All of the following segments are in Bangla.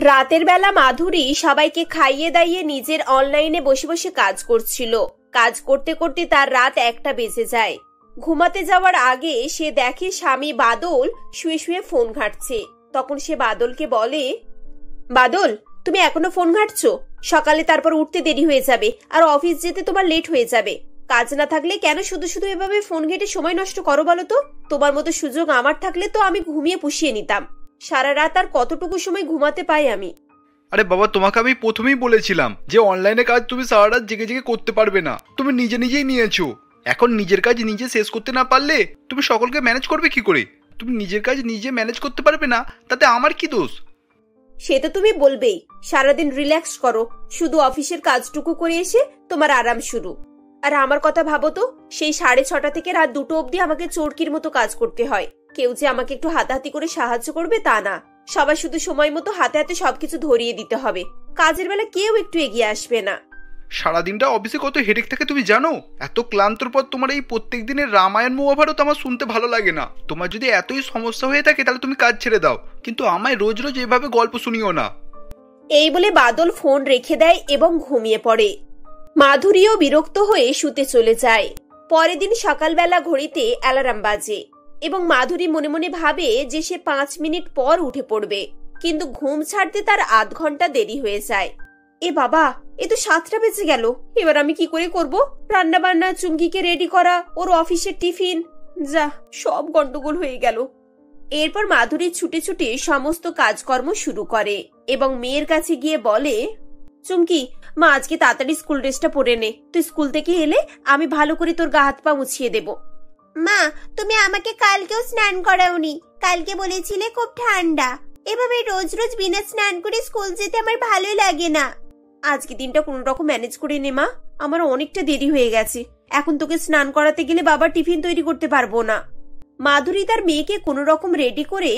রাতের বেলা মাধুরী সবাইকে খাইয়ে দাইয়ে নিজের অনলাইনে বসে বসে কাজ করছিল। কাজ করতে করতে তার রাত 1টা বেজে যায়। ঘুমাতে যাওয়ার আগে সে দেখে স্বামী বাদল শুয়ে শুয়ে ফোন ঘাঁটছে। তখন সে বাদলকে বলে, বাদল, তুমি এখনো ফোন ঘাঁটছো? সকালে তারপর উঠতে দেরি হয়ে যাবে আর অফিস যেতে তোমার লেট হয়ে যাবে। কাজ না থাকলে কেন শুধু শুধু এভাবে ফোন ঘেঁটে সময় নষ্ট করো বলো তো? তোমার মতো সুযোগ আমার থাকলে তো আমি ঘুমিয়ে পুষিয়ে নিতাম। সারা রাত আর কতটুকু সময় ঘুমাতে পাই আমি? আরে বাবা, তোমাকে আমি প্রথমেই বলেছিলাম যে অনলাইনে কাজ তুমি সারা রাত জেগে জেগে করতে পারবে না। তুমি নিজে নিজেই নিয়েছো। এখন নিজের কাজ নিজে শেষ করতে না পারলে তুমি সকলকে ম্যানেজ করবে কি করে? তুমি নিজের কাজ নিজে ম্যানেজ করতে পারবে না, তাতে আমার কি দোষ? সে তো তুমি বলবেই। সারাদিন রিল্যাক্স করো, শুধু অফিসের কাজটুকু করে এসে তোমার আরাম শুরু। আর আমার কথা ভাবো তো, সেই 6:30 থেকে রাত 2টো অবধি আমাকে চোরকির মতো কাজ করতে হয়। কেউ যে আমাকে একটু হাতাহাতি করে সাহায্য করবে তা না, সবাই শুধু সময় মতো হাতে হাতে সবকিছু ধরিয়ে দিতে হবে। কাজের বেলা কেউ একটু এগিয়ে আসবে না। সারাদিনটা অফিসে কত হেডেক থাকে তুমি জানো? এত ক্লান্তর পর তোমার এই প্রত্যেক দিনের রামায়ণ মহাভারত আমার শুনতে ভালো লাগে না। তোমার যদি এতই সমস্যা হয়ে থাকে তাহলে তুমি কাজ ছেড়ে দাও, কিন্তু আমায় রোজ রোজ এভাবে গল্প শুনিও না। এই বলে বাদল ফোন রেখে দেয় এবং ঘুমিয়ে পড়ে। মাধুরীও বিরক্ত হয়ে শুতে চলে যায়। পরের দিন সকালবেলা ঘড়িতে অ্যালার্ম বাজে এবং মাধুরী মনে মনে ভাবে যে সে 5 মিনিট পর উঠে পড়বে, কিন্তু ঘুম ছাড়তে তার আধ ঘন্টা দেরি হয়ে যায়। এ বাবা, এ তো 7টা বেজে গেল। এবার আমি কি করে করব? রান্না বান্না, চুমকিকে রেডি করা, ওর অফিসের টিফিন, যা সব গন্ডগোল হয়ে গেল। এরপর মাধুরী ছুটে ছুটে সমস্ত কাজকর্ম শুরু করে এবং মেয়ের কাছে গিয়ে বলে, চুমকি, মা আজকে তাড়াতাড়ি স্কুল ড্রেসটা পরে নে। তুই স্কুল থেকে এলে আমি ভালো করে তোর গা হাত পা মুছিয়ে দেব। মা, তুমি আমাকে কালকেও স্নান করাওনি। কালকে বলেছিলে খুব ঠান্ডা। এভাবে রোজ রোজ বিনা স্নান করে স্কুল যেতে আমার ভালো লাগে না। আজকে দিনটা কোন রকম ম্যানেজ করে নে মা, আমার অনেকটা দেরি হয়ে গেছে। এখন তোকে স্নান করাতে গেলে বাবা টিফিন তৈরি করতে পারবো না। মাধুরী তার মেয়েকে কোনো রকম রেডি করে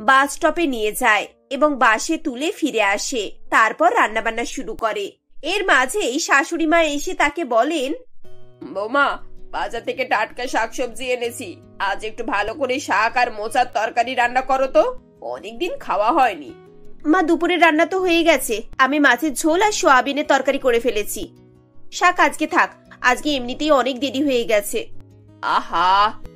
বাস স্টপে নিয়ে যায় এবং বাসে তুলে ফিরে আসে। তারপর রান্নাবান্না শুরু করে। এর মাঝেই শাশুড়ি মা এসে তাকে বলেন, বৌমা, বাজার থেকে টাটকা শাকসবজি এনেছি। আজ একটু ভালো করে শাক আর মোচার তরকারি রান্না করো তো, অনেকদিন খাওয়া হয়নি। মা, দুপুরের রান্না তো হয়ে গেছে। আমি মাছের ঝোল আর সোয়াবিনের তরকারি করে ফেলেছি। শাক আজকে থাক, আজকে এমনিতেই অনেক দেরি হয়ে গেছে। আহা,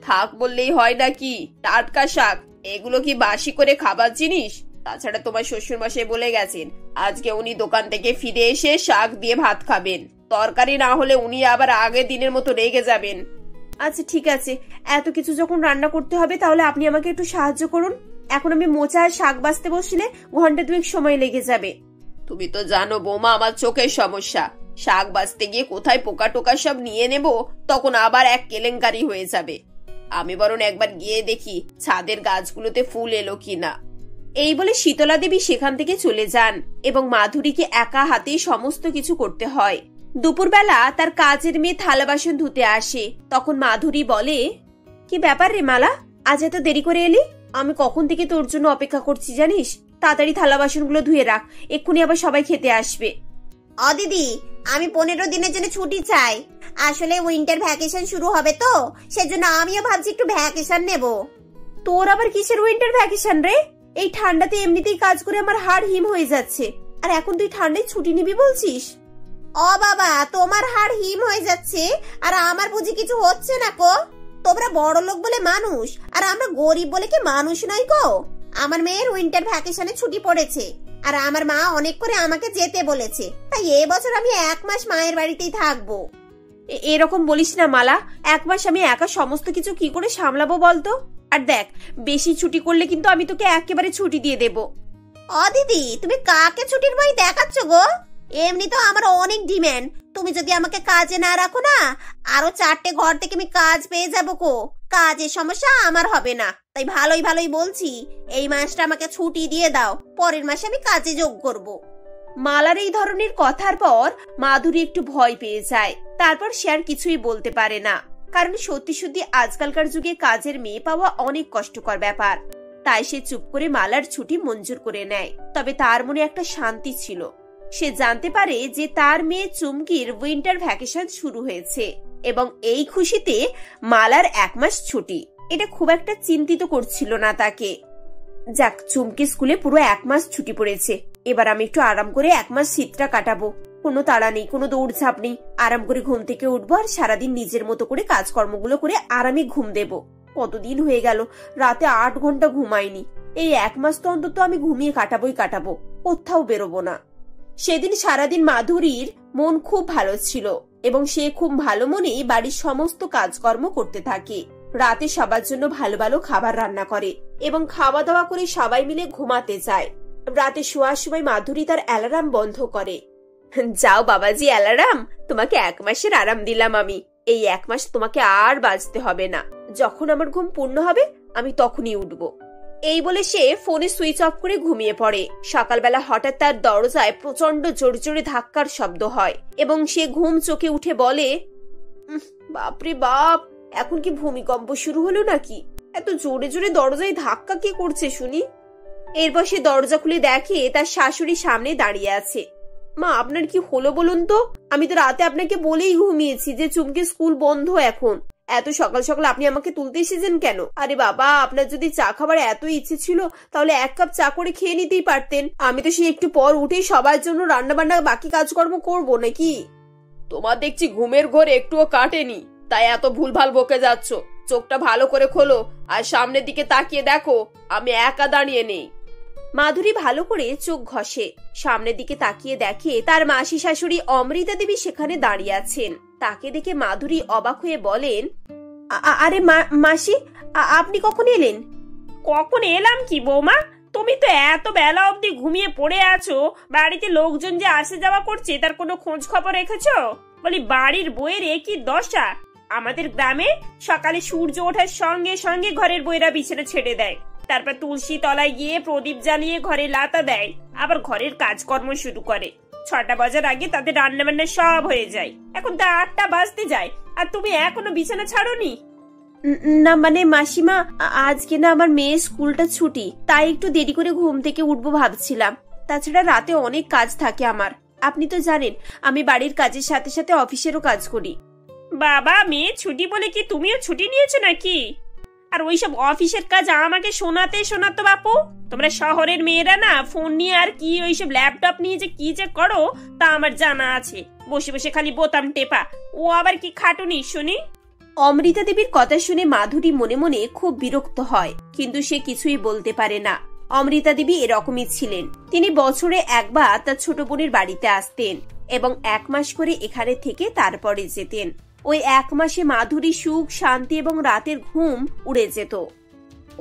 থাক বললেই হয় নাকি? টাটকা শাক, এগুলো কি বাসি করে খাবার জিনিস? তাছাড়া তোমার শ্বশুর মশাই বলে গেছেন আজকে উনি দোকান থেকে ফিরে এসে শাক দিয়ে ভাত খাবেন। তরকারি না হলে উনি আবার আগের দিনের মতো রেগে যাবেন। আচ্ছা ঠিক আছে, এত কিছু যখন রান্না করতে হবে তাহলে আপনি আমাকে একটু সাহায্য করুন। এখন আমি মোচা আর শাক বাছতে বসলে ঘন্টা 2 সময় লেগে যাবে। তুমি তো জানো বৌমা, আমার চোখের সমস্যা। শাক বাছতে গিয়ে কোথায় পোকা টোকা সব নিয়ে নেব, তখন আবার এক কেলেঙ্কারি হয়ে যাবে। আমি বরং একবার গিয়ে দেখি ছাদের গাছগুলোতে ফুল এলো কিনা। এই বলে শীতলা দেবী সেখান থেকে চলে যান এবং মাধুরীকে একা হাতে সমস্ত কিছু করতে হয়। দুপুরবেলা তার কাজের মেয়ে থালা বাসন ধুতে আসে। তখন মাধুরী বলে, কি ব্যাপার রে মালা, আজ এত দেরি করে এলি? আমি কখন থেকে তোর জন্য অপেক্ষা করছি জানিস। তাড়াতাড়ি থালা বাসনগুলো ধুয়ে রাখ, এক্ষুনি আবার সবাই খেতে আসবে। দিদি, আমি 15 দিনের জন্য ছুটি চাই। আসলে উইন্টার ভ্যাকেশন শুরু হবে তো, সেজন্য আমিও ভাবছি একটু ভ্যাকেশন নেব। তোর আবার কিসের উইন্টার ভ্যাকেশন রে? এই ঠান্ডাতে এমনিতেই কাজ করে আমার হাড় হিম হয়ে যাচ্ছে, আর এখন তুই ঠান্ডায় ছুটি নিবি বলছিস? বাবা, তোমার হাড় হিম হয়ে যাচ্ছে আর আমার বুঝি কিছু হচ্ছে না কো? তোমরা বড় লোক বলে মানুষ, আর আমরা গরিব বলে কি মানুষ নয় কো? আমার মেয়ের উইন্টার ভ্যাকেশনে ছুটি পড়েছে আর আমার মা অনেক করে আমাকে যেতে বলেছে, তাই এবছর আমি 1 মাস মায়ের বাড়িতেই থাকবো। এরকম বলিস না মালা, 1 মাস আমি একা সমস্ত কিছু কি করে সামলাবো বলতো? আর দেখ, বেশি ছুটি করলে কিন্তু আমি তোকে একেবারে ছুটি দিয়ে দেব। দিদি, তুমি কাকে ছুটির ভয় দেখাচ্ছ গো? এমনি তো আমার অনেক ডিমান্ড। তুমি যদি আমাকে কাজে না রাখো না, আরো 4টে ঘর থেকে আমি কাজ পেয়ে যাবো কো। কাজের সমস্যা আমার হবে না, তাই ভালোই ভালোই বলছি এই মাসটা আমাকে ছুটি দিয়ে দাও, পরের মাসে আমি কাজে যোগ করব। মালার এই ধরনের কথার পর মাধুরী একটু ভয় পেয়ে যায়। তারপর সে আর কিছুই বলতে পারে না, কারণ সত্যি সত্যি আজকালকার যুগে কাজের মেয়ে পাওয়া অনেক কষ্টকর ব্যাপার। তাই সে চুপ করে মালার ছুটি মঞ্জুর করে নেয়। তবে তার মনে একটা শান্তি ছিল। সে জানতে পারে যে তার মেয়ে চুমকির উইন্টার ভ্যাকেশন শুরু হয়েছে এবং এই খুশিতে মালার 1 মাস ছুটি, এটা খুব একটা চিন্তিত করছিল না তাকে। যাক, চুমকি স্কুলে পুরো 1 মাস ছুটি পড়েছে, এবার আমি একটু আরাম করে 1 মাস শীতটা কাটাবো। কোনো তাড়া নেই, কোনো দৌড়ঝাঁপ নেই। আরাম করে ঘুম থেকে উঠবো আর সারাদিন নিজের মতো করে কাজকর্মগুলো করে আরামে ঘুম দেব। কতদিন হয়ে গেল রাতে 8 ঘন্টা ঘুমাইনি। এই 1 মাস তো অন্তত আমি ঘুমিয়ে কাটাবো, কোথাও বেরোবো না। সেদিন সারাদিন মাধুরীর মন খুব ভালো ছিল এবং সে খুব ভালো মনে বাড়ির সমস্ত কাজকর্ম করতে থাকে। রাতে সবার জন্য ভালো ভালো খাবার রান্না করে এবং খাওয়া দাওয়া করে সবাই মিলে ঘুমাতে যায়। রাতে শোয়ার সময় মাধুরী তার অ্যালার্ম বন্ধ করে। যাও বাবাজি অ্যালার্ম, তোমাকে 1 মাসের আরাম দিলাম আমি। এই 1 মাস তোমাকে আর বাঁচতে হবে না। যখন আমার ঘুম পূর্ণ হবে আমি তখনই উঠবো। এই বলে সে ফোনে সুইচ অফ করে ঘুমিয়ে পড়ে। সকালবেলা হঠাৎ তার দরজায় প্রচন্ড জোরে জোরে ধাক্কার শব্দ হয় এবং সে ঘুম চোখে উঠে বলে, বাপরে বাপ, এখন কি ভূমিকম্প শুরু হলো নাকি? এত জোরে জোরে দরজায় ধাক্কা কে করছে শুনি। এরপর সে দরজা খুলে দেখে তার শাশুড়ি সামনে দাঁড়িয়ে আছে। মা, আপনার কি হলো বলুন তো? আমি তো রাতে আপনাকে বলেই ঘুমিয়েছি যে চুমকি স্কুল বন্ধ এখন। এত সকাল সকাল আপনি আমাকে তুলতে এসেছেন কেন? আরে বাবা, আপনার যদি চা খাবার এত ইচ্ছে ছিল তাহলে 1 কাপ চা করে খেয়ে নিতেই পারতেন। আমি তো সে একটু পর উঠেই সবার জন্য রান্না বান্না বাকি কাজকর্ম করবো নাকি? তোমার দেখছি ঘুমের ঘোর একটুও কাটেনি, তাই এত ভুলভাল বকে যাচ্ছ। চোখটা ভালো করে খোলো আর সামনের দিকে তাকিয়ে দেখো আমি একা দাঁড়িয়ে নেই। মাধুরী ভালো করে চোখ ঘষে সামনের দিকে তাকিয়ে দেখে তার মাসি শাশুড়ি অমৃতা দেবী সেখানে দাঁড়িয়ে আছেন। তাকে দেখে মাধুরী অবাক হয়ে বলেন, আরে মাসি, আপনি কখন এলেন? কখন এলাম কি বৌমা, তুমি তো এত বেলা অবধি ঘুমিয়ে পড়ে আছো। বাড়িতে লোকজন যে আসে যাওয়া করছে তার কোনো খোঁজ খবর রেখেছো? বলি বাড়ির বইয়ের একই দশা। আমাদের গ্রামে সকালে সূর্য ওঠার সঙ্গে সঙ্গে ঘরের বইয়েরা বিছানা ছেড়ে দেয়, তারপর তুলসী তলায় গিয়ে প্রদীপ জ্বালিয়ে ঘরে লাতা দেয়, আবার ঘরের কাজকর্ম শুরু করে। 6টা বাজার আগে তাদের রান্না বান্না সব হয়ে যায়। এখন তা 8টা বাজতে যায় আর তুমি এখনো বিছানা ছাড়োনি? না মানে মাসিমা, আজকে না আমার মেয়ের স্কুলটা ছুটি, তাই একটু দেরি করে ঘুম থেকে উঠবো ভাবছিলাম। তাছাড়া রাতে অনেক কাজ থাকে আমার। আপনি তো জানেন আমি বাড়ির কাজের সাথে সাথে অফিসেরও কাজ করি। বাবা, মেয়ে ছুটি বলে কি তুমিও ছুটি নিয়েছো নাকি? আর ওইসব অফিসের কাজ আমাকে শোনাতো বাপু। তোমরা শহরের মেয়েরা না ফোন নিয়ে আর কি ওইসব ল্যাপটপ নিয়ে যে কি যে করো তা আমার জানা আছে। বসে বসে খালি বোতাম টেপা, ও আবার কি খাটুনি শুনি? অমৃতা দেবীর কথা শুনে মাধুরী মনে মনে খুব বিরক্ত হয়, কিন্তু সে কিছুই বলতে পারে না। অমৃতা দেবী এরকমই ছিলেন। তিনি বছরে একবার তার ছোট বোনের বাড়িতে আসতেন এবং 1 মাস করে এখানে থেকে তারপরে যেতেন। ওই 1 মাসে মাধুরী সুখ, শান্তি এবং রাতের ঘুম উড়ে যেত।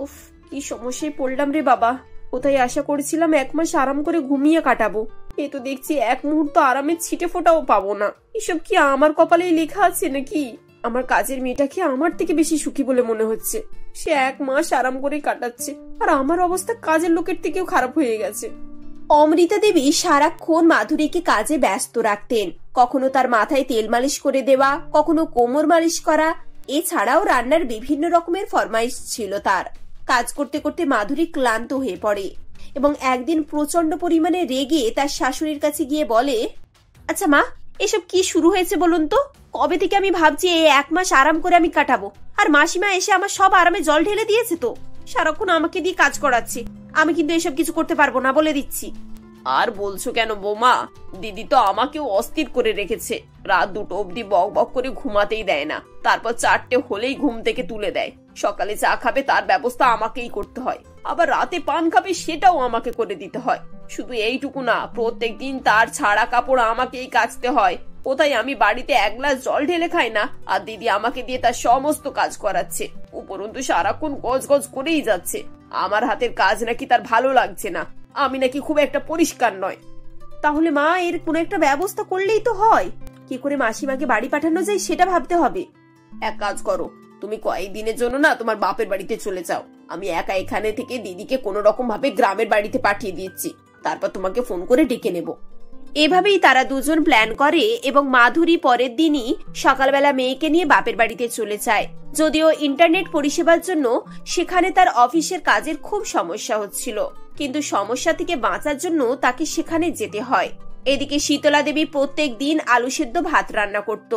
উফ, কি সমস্যায় পড়লাম রে বাবা। কোথায় আশা করেছিলাম 1 মাস আরাম করে ঘুমিয়ে কাটাবো, এ তো দেখছি 1 মুহূর্ত আরামের ছিটে ফোটাও পাবো না। এসব কি আমার কপালেই লেখা আছে নাকি? আমার কাজের মেয়েটাকে আমার থেকে বেশি সুখী বলে মনে হচ্ছে। সে 1 মাস আরাম করে কাটাচ্ছে আর আমার অবস্থা কাজের লোকের থেকেও খারাপ হয়ে গেছে। অমৃতা দেবী সারাক্ষণ মাধুরীকে কাজে ব্যস্ত রাখতেন। কখনো তার মাথায় তেল মালিশ করে দেওয়া, কখনো কোমর মালিশ করা, এছাড়াও রান্নার বিভিন্ন রকমের ফরমাইশ ছিল তার। কাজ করতে করতে মাধুরী ক্লান্ত হয়ে পড়ে এবং একদিন প্রচন্ড পরিমাণে রেগে তার শাশুড়ির কাছে গিয়ে বলে, আচ্ছা মা, এসব কি শুরু হয়েছে বলুন তো? কবে থেকে আমি ভাবছি এই 1 মাস আরাম করে আমি কাটাবো, আর মাসিমা এসে আমার সব আরামে জল ঢেলে দিয়েছে। তো সারাক্ষণ আমাকে দিয়ে কাজ করাচ্ছে। আমি কিন্তু এসব কিছু করতে পারবো না, বলে দিচ্ছি। আর বলছো কেন বৌমা? দিদি তো আমাকেও অস্থির করে রেখেছে। রাত 2টো অবধি বক বক করে ঘুমাতেই দেয় না, তারপর 4টে হলেই ঘুম থেকে তুলে দেয়। সকালে চা খাবে তার ব্যবস্থা আমাকেই করতে হয়, আবার রাতে পান খাবে সেটাও আমাকে করে দিতে হয়। শুধু এইটুকু না, প্রত্যেকদিন তার ছাড়া কাপড় আমাকেই কাচতে হয়। কোথায় আমি বাড়িতে 1 গ্লাস জল ঢেলে খাই না, আর দিদি আমাকে দিয়ে তার সমস্ত কাজ করাচ্ছে। উপরন্তু সারাক্ষণ গজ গজ করেই যাচ্ছে। আমার হাতের কাজ নাকি তার ভালো লাগছে না, আমি নাকি খুব একটা পরিষ্কার নয়। তাহলে মা, এর কোনো একটা ব্যবস্থা করলেই তো হয়। কি করে মাসিমাকে বাড়ি পাঠানো যায় সেটা ভাবতে হবে। এক কাজ করো, তুমি কয়েকদিনের জন্য না তোমার বাপের বাড়িতে চলে যাও। আমি একা এখানে থেকে দিদিকে কোনো রকম ভাবে গ্রামের বাড়িতে পাঠিয়ে দিচ্ছি, তারপর তোমাকে ফোন করে ডেকে নেব। এভাবেই তারা দুজন প্ল্যান করে এবং মাধুরী পরের দিনই সকালবেলা মেয়েকে নিয়ে বাপের বাড়িতে চলে যায়। যদিও ইন্টারনেট পরিষেবার জন্য সেখানে তার অফিসের কাজের খুব সমস্যা হচ্ছিল, কিন্তু সমস্যা থেকে বাঁচার জন্য তাকে সেখানে যেতে হয়। এদিকে শীতলা দেবী প্রত্যেক দিন আলু সেদ্ধ ভাত রান্না করত।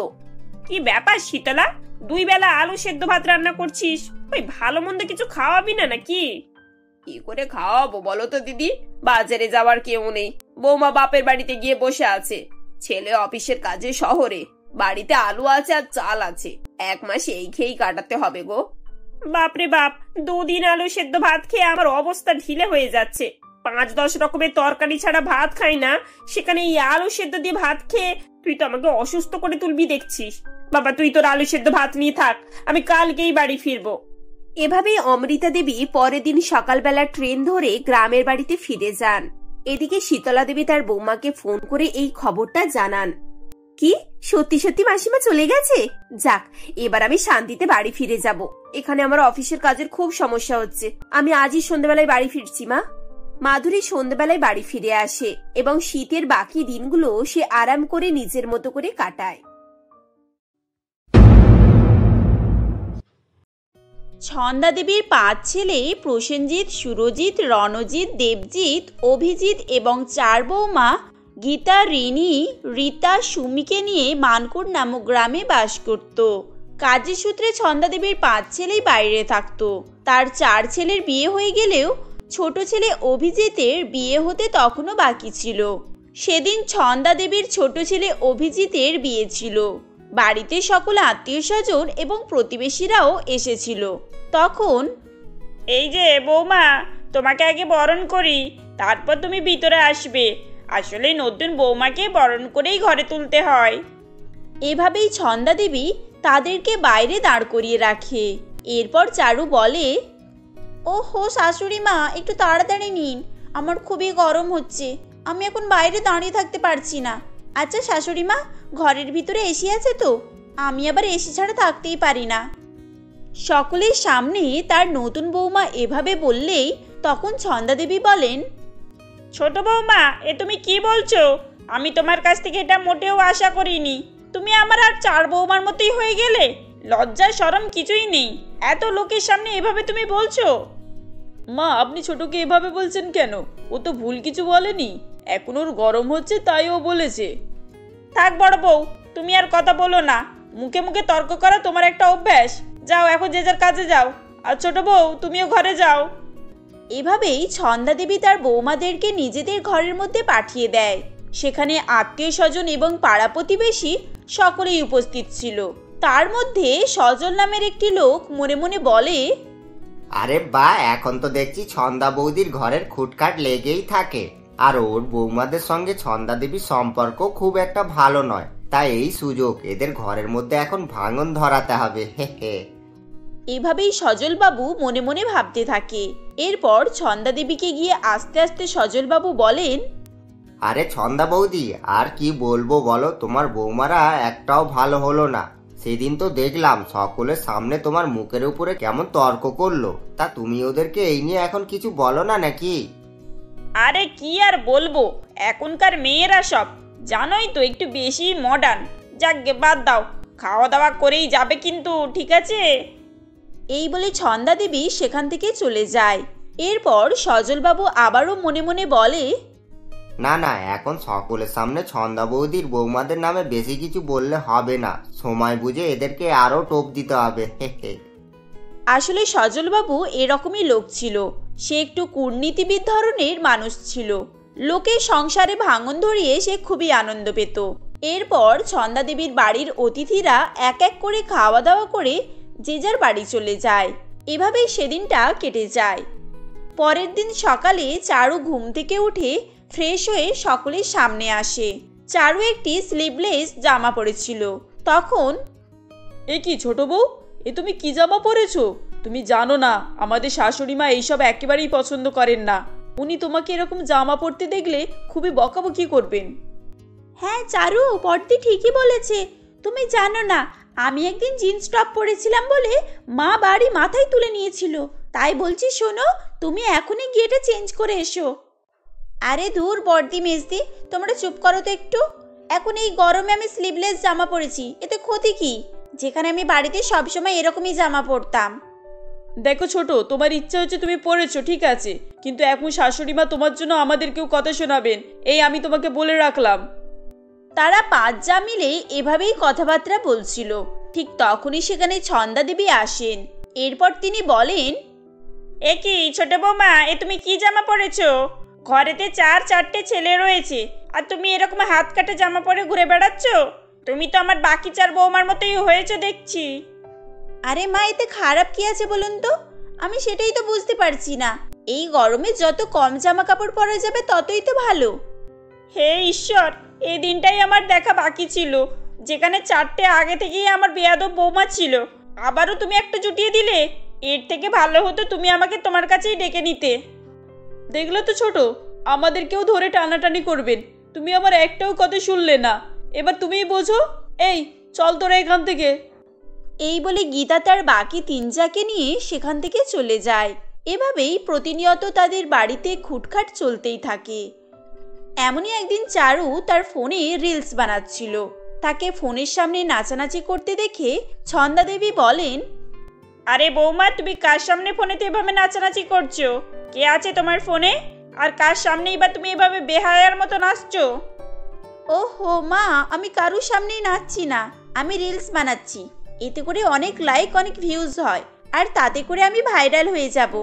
কি ব্যাপার শীতলা, 2 বেলা আলু সেদ্ধ ভাত রান্না করছিস? ওই ভালো মন্দ কিছু খাওয়াবি না নাকি? কি করে খাওয়াবো বলো তো দিদি? বাজারে যাওয়ার কেউ নেই, বৌমা বাপের বাড়িতে গিয়ে বসে আছে, ছেলে অফিসের কাজে শহরে, বাড়িতে আলু আছে আর চাল আছে, 1 মাস এই খেয়েই কাটাতে হবে গো। বাপরে বাপ, 2 দিন আলু সেদ্ধ ভাত খেয়ে আমার অবস্থা ঢিলে হয়ে যাচ্ছে। 5-10 রকমের তরকারি ছাড়া ভাত খাই না, সেখানে এই আলু সেদ্ধ দিয়ে ভাত খেয়ে তুই তো আমাকে অসুস্থ করে তুলবি দেখছিস। বাবা তুই তোর আলু সেদ্ধ ভাত নিয়ে থাক, আমি কালকেই বাড়ি ফিরবো। এভাবেই অমৃতা দেবী পরের দিন সকালবেলা ট্রেন ধরে গ্রামের বাড়িতে ফিরে যান। এদিকে শীতলা দেবী তার বৌমাকে ফোন করে এই খবরটা জানান। কি সত্যি সত্যি মাসিমা চলে গেছে? যাক, এবার আমি শান্তিতে বাড়ি ফিরে যাব। এখানে আমার অফিসের কাজের খুব সমস্যা হচ্ছে। আমি আজই সন্ধ্যাবেলায় বাড়ি ফিরছি মা। মাধুরী সন্ধ্যাবেলায় বাড়ি ফিরে আসে এবং শীতের বাকি দিনগুলো সে আরাম করে নিজের মতো করে কাটায়। ছন্দা দেবীর 5 ছেলে প্রসেনজিৎ, সুরজিৎ, রণজিৎ, দেবজিৎ, অভিজিৎ এবং 4 বৌমা গীতা, রিনি, রীতা, সুমিকে নিয়ে মানকুর নামক গ্রামে বাস করত। কাজের সূত্রে ছন্দা দেবীর 5 ছেলেই বাইরে থাকত। তার 4 ছেলের বিয়ে হয়ে গেলেও ছোট ছেলে অভিজিতের বিয়ে হতে তখনও বাকি ছিল। সেদিন ছন্দা দেবীর ছোট ছেলে অভিজিতের বিয়ে ছিল। বাড়িতে সকল আত্মীয় স্বজন এবং প্রতিবেশীরাও এসেছিল। তখন এই যে বৌমা, তোমাকে আগে বরণ করি, তারপর তুমি ভিতরে আসবে। আসলে নতুন বৌমাকে বরণ করেই ঘরে তুলতে হয়। এভাবেই ছন্দা দেবী তাদেরকে বাইরে দাঁড় করিয়ে রাখে। এরপর চারু বলে, ওহো শাশুড়ি মা, একটু তাড়াতাড়ি নিন, আমার খুবই গরম হচ্ছে, আমি এখন বাইরে দাঁড়িয়ে থাকতে পারছি না। আচ্ছা শাশুড়ি মা, ঘরের ভিতরে এসি আছে তো? আমি আবার এসি ছাড়া থাকতেই পারি না। সকলের সামনে তার নতুন বৌমা এভাবে বললেই তখন ছন্দা দেবী বলেন, ছোট বৌমা, এ তুমি কি বলছো? আমি তোমার কাছ থেকে এটা মোটেও আশা করিনি। তুমি আমার আর 4 বৌমার মতোই হয়ে গেলে। লজ্জা শরম কিছুই নেই, এত লোকের সামনে এভাবে তুমি বলছো? মা, আপনি ছোটকে এভাবে বলছেন কেন? ও তো ভুল কিছু বলেনি, এখন ওর গরম হচ্ছে তাই ও বলেছে। থাক বড় বউ, তুমি আর কথা বলো না, মুখে মুখে তর্ক করা তোমার একটা অভ্যাস। যাও এখন যে যার কাজে যাও, আর ছোট বউ তুমিও ঘরে যাও। এভাবেই ছন্দা দেবী তার বৌমাদেরকে নিজেদের ঘরের মধ্যে পাঠিয়ে দেয়। সেখানে আত্মীয় স্বজন এবং পাড়া প্রতিবেশী সকলেই উপস্থিত ছিল। তার মধ্যে সজল নামের একটি লোক মনে মনে বলে, আরে বা, এখন তো দেখছি ছন্দা বৌদির ঘরের খুটখাট লেগেই থাকে, আর ওর বৌমাদের সঙ্গে ছন্দা দেবীর সম্পর্ক খুব একটা ভালো নয়, তাই এই সুযোগ এদের ঘরের মধ্যে এখন ভাঙন ধরাতে হবে। হে হে। এভাবেই সজলবাবু মনে মনে ভাবতে থাকে। এরপর ছন্দা দেবীকে গিয়ে আস্তে আস্তে সজলবাবু বলেন, আরে ছন্দা বৌদি, আর কি বলবো বলো, তোমার বৌমারা একটাও ভালো হলো না। সেদিন তো দেখলাম সকলের সামনে তোমার মুখের উপরে কেমন তর্ক করলো, তা তুমি ওদেরকে এই নিয়ে এখন কিছু বলো না নাকি? আরে কি আর বলবো, এখনকার মেয়েরা সব জানোই তো একটু বেশি মডার্ন। যাকগে বাদ দাও, খাওয়া দাওয়া করেই যাবে কিন্তু, ঠিক আছে? এই বলে ছন্দা দেবী সেখান থেকে চলে যায়। এরপর সজলবাবু আবারও মনে মনে বলে, না না, এখন সকলের সামনে ছন্দা বৌদির বৌমাদের নামে বেশি কিছু বললে হবে না, সময় বুঝে এদেরকে আরো টোপ দিতে হবে। হে হে। আসলে সজলবাবু এরকমই লোক ছিল। সে একটু কূটনীতিবিদ ধরনের মানুষ ছিল। লোকের সংসারে ভাঙন ধরিয়ে সে খুবই আনন্দ পেত। এরপর ছন্দা দেবীর বাড়ির অতিথিরা এক এক করে খাওয়া দাওয়া করে যে যার বাড়ি চলে যায়। এভাবেই সেদিনটা কেটে যায়। পরের দিন সকালে চারু ঘুম থেকে উঠে ফ্রেশ হয়ে সকলের সামনে আসে। চারু একটি স্লিভলেস জামা পরেছিল। তখন, এ কি ছোট বউ, এ তুমি কি জামা পরেছো? তুমি জানো না আমাদের শাশুড়ি মা এইসব একেবারেই পছন্দ করেন না। উনি তোমাকে এরকম জামা পরতে দেখলে খুবই বকাবকি করবেন। হ্যাঁ চারু, বড়দি ঠিকই বলেছে। তুমি জানো না, আমি একদিন জিন্স টপ পরেছিলাম বলে মা বাড়ি মাথায় তুলে নিয়েছিল। তাই বলছি শোনো, তুমি এখনই গিয়ে এটা চেঞ্জ করে এসো। আরে ধুর বড়দি মেজদি, তোমরা চুপ করো তো একটু। এখন এই গরমে আমি স্লিভলেস জামা পরেছি, এতে ক্ষতি কি? যেখানে আমি বাড়িতে সবসময় এরকমই জামা পরতাম। দেখো ছোট, তোমার ইচ্ছা হচ্ছে তুমি পরেছো, ঠিক আছে, কিন্তু এখন শাশুড়ি মা তোমার জন্য আমাদেরকেও কথা শোনাবেন, এই আমি তোমাকে বলে রাখলাম। তারা 5 যা মিলে এভাবেই কথাবার্তা বলছিল। ঠিক তখনই সেখানে ছন্দা দেবী আসেন। এরপর তিনি বলেন, এ কি ছোট বৌমা, এ তুমি কি জামা পরেছো? ঘরেতে চারটে ছেলে রয়েছে আর তুমি এরকম হাত কাটা জামা পরে ঘুরে বেড়াচ্ছ? তুমি তো আমার বাকি 4 বৌমার মতোই হয়েছে দেখছি। আরে মা, এতে খারাপ কি আছে বলুন তো? আমি সেটাই তো বুঝতে পারছি না। এই গরমে যত কম জামা কাপড় পরা যাবে ততই তো ভালো। হে ঈশ্বর, এই দিনটাই আমার দেখা বাকি ছিল, যেখানে 4টে আগে থেকেই আমার বেয়াদব বৌমা ছিল, আবারও তুমি একটা জুটিয়ে দিলে। এর থেকে ভালো হতো তুমি আমাকে তোমার কাছেই ডেকে নিতে। দেখলে তো ছোট, আমাদেরকেও ধরে টানাটানি করবেন, তুমি আমার একটাও কথা শুনলে না। এবার তুমিই বোঝো। এই চল তোরা এখান থেকে। এই বলে গীতা তার বাকি 3 জাকে নিয়ে সেখান থেকে চলে যায়। এভাবেই প্রতিনিয়ত তাদের বাড়িতে খুটখাট চলতেই থাকে। এমনই একদিন চারু তার ফোনে রিলস বানাচ্ছিল। তাকে ফোনের সামনে নাচানাচি করতে দেখে ছন্দা দেবী বলেন, আরে বৌমা, তুমি কার সামনে ফোনেতে এভাবে নাচানাচি করছো? কে আছে তোমার ফোনে? আর কার সামনেই বা তুমি এভাবে বেহায়ার মতো নাচছো? ওহো মা, আমি কারুর সামনেই নাচছি না, আমি রিলস বানাচ্ছি। এতে করে অনেক লাইক, অনেক ভিউজ হয়, আর তাতে করে আমি ভাইরাল হয়ে যাব।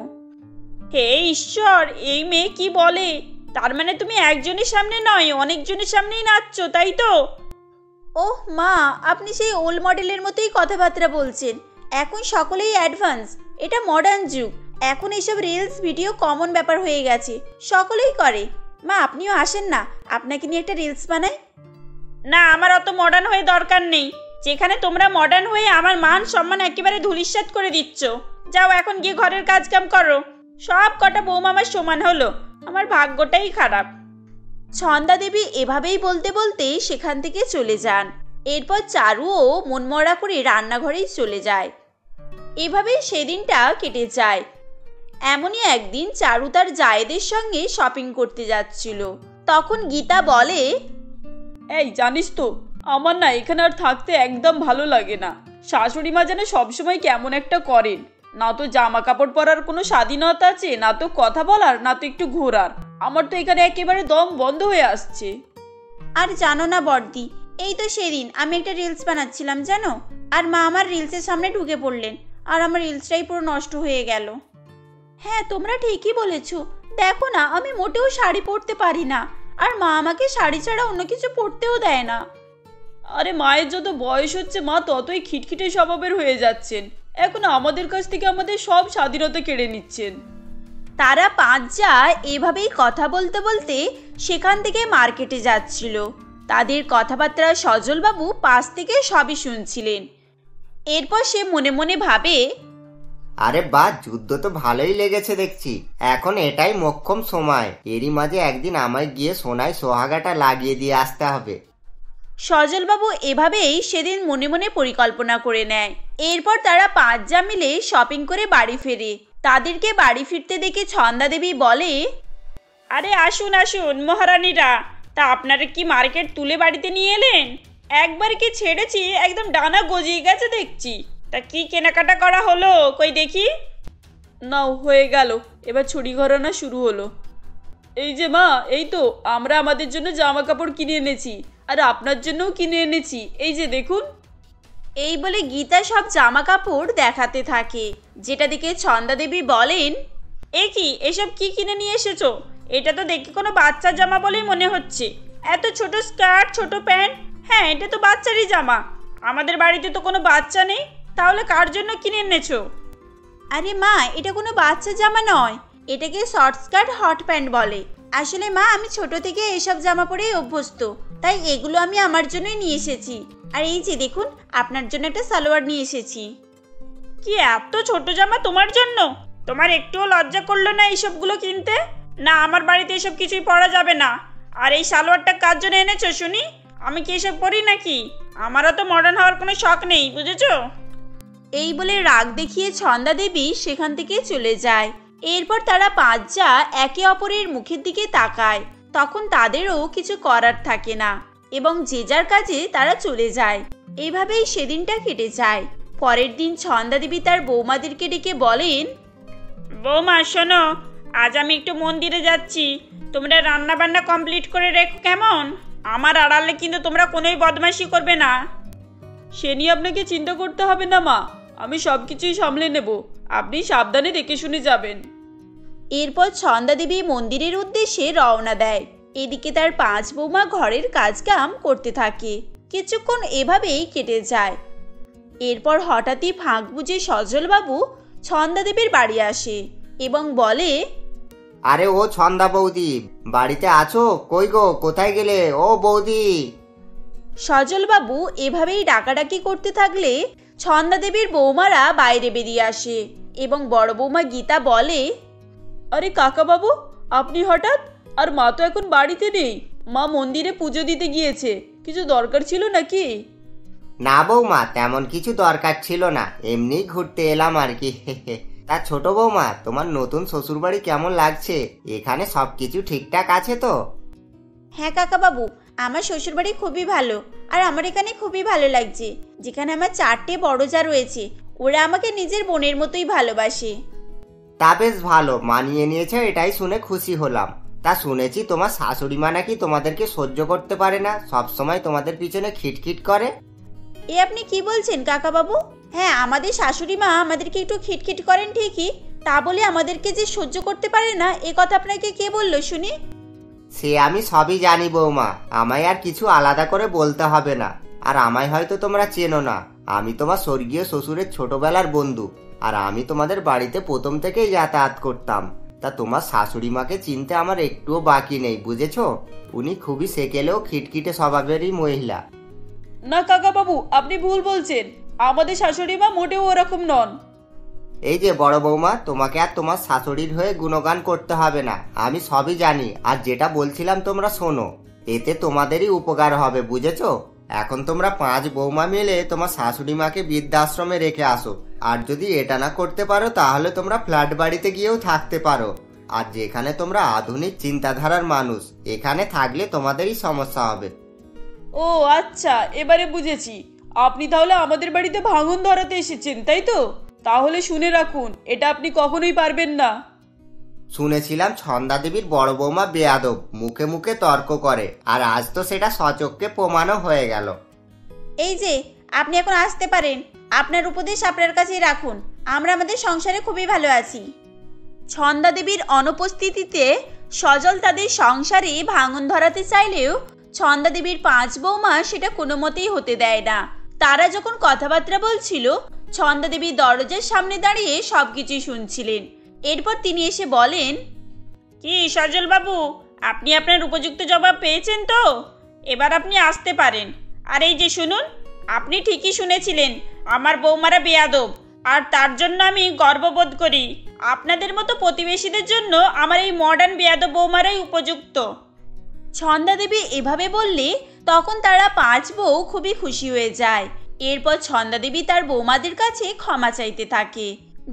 হে ঈশ্বর, এই মেয়ে কি বলে? তার মানে তুমি একজনের সামনে নয়, অনেকজনের সামনেই নাচছো, তাই তো? ওহ মা, আপনি সেই ওল্ড মডেলের মতোই কথাবার্তা বলছেন। এখন সকলেই অ্যাডভান্স, এটা মডার্ন যুগ। এখন এইসব রিলস ভিডিও কমন ব্যাপার হয়ে গেছে, সকলেই করে। মা, আপনিও আসেন না, আপনাকে নিয়ে একটা রিলস বানাই। না, আমার অত মডার্ন হয়ে দরকার নেই। যেখানে তোমরা মডার্ন হয়ে আমার মান সম্মান একেবারে ধূলিসাৎ করে দিচ্ছ। যাও এখন গিয়ে ঘরের কাজ কাম করো। সব কটা বৌমা আমার সমান হলো, আমার ভাগ্যটাই খারাপ। ছন্দা দেবী এভাবেই বলতে বলতে সেখান থেকে চলে যান। এরপর চারুও মনমরা করে রান্নাঘরেই চলে যায়। এভাবেই সেদিনটা কেটে যায়। এমনই একদিন চারু তার জায়েদের সঙ্গে শপিং করতে যাচ্ছিল। তখন গীতা বলে, এই জানিস তো, আমার না এখানে আর থাকতে একদম ভালো লাগে না। শাশুড়ি মা যেন সবসময় কেমন একটা করেন। না তো জামা কাপড় পরার কোনো স্বাধীনতা আছে, না তো কথা বলার, না তো একটু ঘোরার। আমার তো এখানে একেবারে দম বন্ধ হয়ে আসছে। আর জানো না বর্দি, এই তো সেদিন আমি একটা রিলস বানাচ্ছিলাম জানো, আর মা আমার রিলসের সামনে ঢুকে পড়লেন, আর আমার রিলসটাই পুরো নষ্ট হয়ে গেল। হ্যাঁ, তোমরা ঠিকই বলেছো। দেখো না, আমি মোটেও শাড়ি পরতে পারি না, আর মা আমাকে শাড়ি ছাড়া অন্য কিছু পরতেও দেয় না। আরে মায়ের যত বয়স হচ্ছে মা ততই খিটখিটে স্বভাবের হয়ে যাচ্ছেন। এখন আমাদের কাছ থেকে আমাদের সব স্বাধীনতা কেড়ে নিচ্ছেন। তারা 5 জা এভাবেই কথা বলতে বলতে সেখান থেকে মার্কেটে যাচ্ছিল। তাদের কথাবার্তা সজলবাবু পাশ থেকে সবই শুনছিলেন। এরপর সে মনে মনে ভাবে, আরে বাহ, যুদ্ধ তো ভালোই লেগেছে দেখছি। এখন এটাই মোক্ষম সময়। এরই মাঝে একদিন আমায় গিয়ে সোনায় সোহাগাটা লাগিয়ে দিয়ে আসতে হবে। সজলবাবু এভাবেই সেদিন মনে মনে পরিকল্পনা করে নেয়। এরপর তারা 5 জা মিলে শপিং করে বাড়ি ফেরে। তাদেরকে বাড়ি ফিরতে দেখে ছন্দা দেবী বলে, আরে আসুন আসুন মহারানীরা, তা আপনারা কি মার্কেট তুলে বাড়িতে নিয়ে এলেন? একবার কি ছেড়েছি, একদম ডানা গজিয়ে গেছে দেখছি। তা কি কেনাকাটা করা হলো, কই দেখি। নাও, হয়ে গেল। এবার ছুরি ঘরানা শুরু হলো। এই যে মা, এই তো আমরা আমাদের জন্য জামা কাপড় কিনে এনেছি, আর আপনার জন্যও কিনে এনেছি, এই যে দেখুন। এই বলে গীতা সব জামা কাপড় দেখাতে থাকে, যেটা দেখে ছন্দা দেবী বলেন, এ কি, এসব কি কিনে নিয়ে এসেছো? এটা তো দেখে কোনো বাচ্চার জামা বলেই মনে হচ্ছে। এত ছোট স্কার্ট, ছোট প্যান্ট। হ্যাঁ, এটা তো বাচ্চারই জামা। আমাদের বাড়িতে তো কোনো বাচ্চা নেই, তাহলে কার জন্য কিনে এনেছো? আরে মা, এটা কোনো বাচ্চা জামা নয়, এটাকে শর্ট স্কার্ট হট প্যান্ট বলে। আসলে মা, আমি ছোট থেকে এসব জামা পরেই অভ্যস্ত, তাই এগুলো আমি আমার জন্যই নিয়ে এসেছি। আর এই যে দেখুন, আপনার জন্য একটা সালোয়ার নিয়ে এসেছি। কি এত ছোট জামা তোমার জন্য? তোমার একটুও লজ্জা করলো না এইসবগুলো কিনতে? না, আমার বাড়িতে এসব কিছুই পরা যাবে না। আর এই সালোয়ারটা কার জন্য এনেছো শুনি? আমি কি এসব পরি নাকি? আমারও তো মডার্ন হওয়ার কোনো শখ নেই, বুঝেছো? এই বলে রাগ দেখিয়ে ছন্দা দেবী সেখান থেকে চলে যায়। এরপর তারা 5 জা একে অপরের মুখের দিকে তাকায়। তখন তাদেরও কিছু করার থাকে না এবং যে যার কাজে তারা চলে যায়। এইভাবেই সেদিনটা কেটে যায়। পরের দিন ছন্দা দেবী তার বৌমাদেরকে ডেকে বলেন, বৌমা শোনো, আজ আমি একটু মন্দিরে যাচ্ছি। তোমরা রান্না বান্না কমপ্লিট করে রেখো কেমন? আমার আড়ালে কিন্তু তোমরা কোনোই বদমাইশি করবে না। সে নিয়ে আপনাকে চিন্তা করতে হবে না মা, আমি সব কিছুই সামলে নেব, আপনি সাবধানে দেখে শুনে যাবেন। এরপর ছন্দা দেবী মন্দিরের উদ্দেশ্যে রওনা দেয়। এদিকে তার 5 বৌমা ঘরের কাজকাম করতে থাকে। কিছুক্ষণ এভাবেই কেটে যায়। এরপর হঠাৎই ফাঁক বুঝে সজলবাবু ছন্দা দেবীর বাড়ি আসে এবং বলে, আরে ও ছন্দা বৌদি, বাড়িতে আছো? কই গো, কোথায় গেলে ও বৌদি? সজলবাবু এভাবেই ডাকাডাকি করতে থাকলে ছন্দা দেবীর বৌমারা বাইরে বেরিয়ে আসে এবং বড় বৌমা গীতা বলে, আরে কাকা বাবু, আপনি হঠাৎ? আর মা তো এখন বাড়িতে নেই, মা মন্দিরে পুজো দিতে গিয়েছে। কিছু দরকার ছিল নাকি? না বৌমা, তেমন কিছু দরকার ছিল না, এমনি ঘুরতে এলাম আর কি। তা ছোট বৌমা, তোমার নতুন শ্বশুরবাড়ি কেমন লাগছে? এখানে সবকিছু ঠিকঠাক আছে তো? হ্যাঁ কাকা বাবু, আমার শ্বশুরবাড়ি খুবই ভালো, আর আমার এখানে খুবই ভালো লাগছে। যেখানে আমার 4টে বড় যা রয়েছে, ওরা আমাকে নিজের বোনের মতোই ভালোবাসে। তা বেশ ভালো, মানিয়ে নিয়েছে, এটাই শুনে খুশি হলাম। তা শুনেছি তোমার শাশুড়ি মা নাকি তোমাদেরকে সহ্য করতে পারে না, সবসময় তোমাদের পিছনে খিটখিট করে। এ আপনি কি বলছেন কাকা বাবু? হ্যাঁ, আমাদের শাশুড়ি মা আমাদেরকে একটু খিটখিট করেন ঠিকই, তা বলে আমাদেরকে যে সহ্য করতে পারে না, এ কথা আপনাকে কে বললো শুনি? সে আমি সবই জানি বৌমা, আমায় আর কিছু আলাদা করে বলতে হবে না। আর আমায় হয়তো তোমরা চেনো না, আমি তোমার স্বর্গীয় শ্বশুরের ছোটবেলার বন্ধু, আর আমি তোমাদের বাড়িতে প্রথম থেকেই যাতায়াত করতাম। তা তোমার শাশুড়ি মাকে চিনতে আমার একটুও বাকি নেই, বুঝেছো? উনি খুবই সেকেলেও খিটখিটে স্বভাবেরই মহিলা। না কাকা বাবু, আপনি ভুল বলছেন, আমাদের শাশুড়ি মা মোটেও ওরকম নন। এই যে বড় বৌমা, তোমাকে আর তোমার শাশুড়ির হয়ে গুণগান করতে হবে না, আমি সবই জানি। আর যেটা বলছিলাম তোমরা শোনো, এতে তোমাদেরই উপকার হবে, বুঝেছো? এখন তোমরা 5 বৌমা মিলে তোমার শাশুড়ি মাকে বৃদ্ধাশ্রমে রেখে আসো। আর যদি এটা না করতে পারো, তাহলে তোমরা ফ্ল্যাট বাড়িতে গিয়েও থাকতে পারো। আর যেখানে তোমরা আধুনিক চিন্তাধারার মানুষ, এখানে থাকলে তোমাদেরই সমস্যা হবে। ও আচ্ছা, এবারে বুঝেছি। আপনি তাহলে আমাদের বাড়িতে ভাঙন ধরাতে এসেছেন, তাই তো? তাহলে শুনে রাখুন, এটা আপনি কখনোই পারবেন না। শুনেছিলাম ছন্দা দেবীর বড় বৌমা বেয়াদব, মুখে মুখে তর্ক করে, আর আজ তো সেটা সচক্ষে প্রমাণও হয়ে গেল। এই যে আপনি এখন আসতে পারেন, আপনার উপদেশ আপনার কাছেই রাখুন, আমরা আমাদের সংসারে খুবই ভালো আছি। ছন্দা দেবীর অনুপস্থিতিতে সজল তাদের সংসারে ভাঙন ধরাতে চাইলেও ছন্দা দেবীর 5 বৌমা সেটা কোনো মতেই হতে দেয় না। তারা যখন কথাবার্তা বলছিল, ছন্দা দেবী দরজার সামনে দাঁড়িয়ে সবকিছুই শুনছিলেন। এরপর তিনি এসে বলেন, কি সজল বাবু, আপনি আপনার উপযুক্ত জবাব পেয়েছেন তো? এবার আপনি আসতে পারেন। আর এই যে শুনুন, আপনি ঠিকই শুনেছিলেন, আমার বৌমারা বেয়াদব, আর তার জন্য আমি গর্ববোধ করি। আপনাদের মতো প্রতিবেশীদের জন্য আমার এই মডার্ন বেয়াদব বৌমারাই উপযুক্ত। ছন্দা দেবী এভাবে বললে তখন তারা 5 বউ খুবই খুশি হয়ে যায়। এরপর ছন্দা দেবী তার বৌমাদের কাছে ক্ষমা চাইতে থাকে,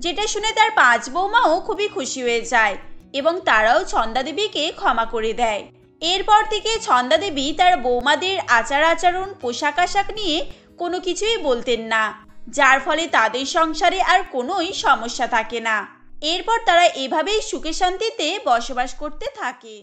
যেটা শুনে তার 5 বৌমাও খুবই খুশি হয়ে যায় এবং তারাও ছন্দা দেবীকে ক্ষমা করে দেয়। এরপর থেকে ছন্দা দেবী তার বৌমাদের আচার আচরণ, পোশাক আশাক নিয়ে কোনো কিছুই বলতেন না, যার ফলে তাদের সংসারে আর কোনোই সমস্যা থাকে না। এরপর তারা এভাবেই সুখে শান্তিতে বসবাস করতে থাকে।